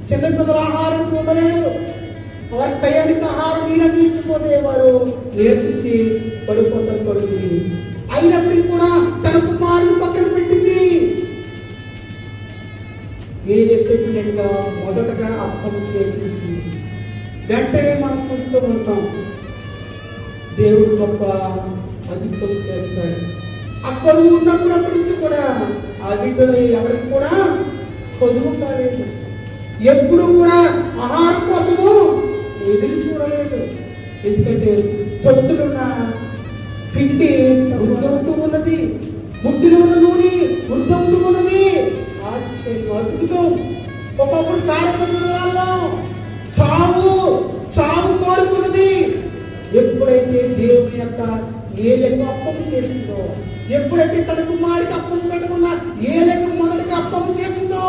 చిన్నపిల్లల ఆహారం పొందలేరు. వారి టయానికి ఆహారం మీరు అందించిపోతే వారు నేర్చించి పడిపోతారు కడుగుని. అయినప్పటికీ కూడా తన కుమారుని పక్కన పెట్టింది. ఏం చెప్పినట్టుగా మొదటగా అప్పం చేసేసి వెంటనే మనం చూస్తూ ఉంటాం దేవుడు గొప్ప అద్భుతం చేస్తాడు. అక్కడ ఉన్నప్పటి నుంచి కూడా ఆ బిడ్డలు ఎవరికి కూడా కొదువు కాలేదు. ఎప్పుడు కూడా ఆహారం కోసము ఎదురు చూడలేదు. ఎందుకంటే తొట్టులున్న పిండి వృద్ధవుతూ ఉన్నది, బుడ్డిలో ఉన్న నూనె వృద్ధవుతూ ఉన్నది. అద్భుతం. ఒకప్పుడు సారథ్యంలో చావు కోరుకున్నది. ఎప్పుడైతే దేవుని యొక్క ఏలకు అప్పం చేసిందో, ఎప్పుడైతే తన కుమారుడికి అప్పం పెట్టకుండా ఏలకు మొదటిగా అప్పం చేసిందో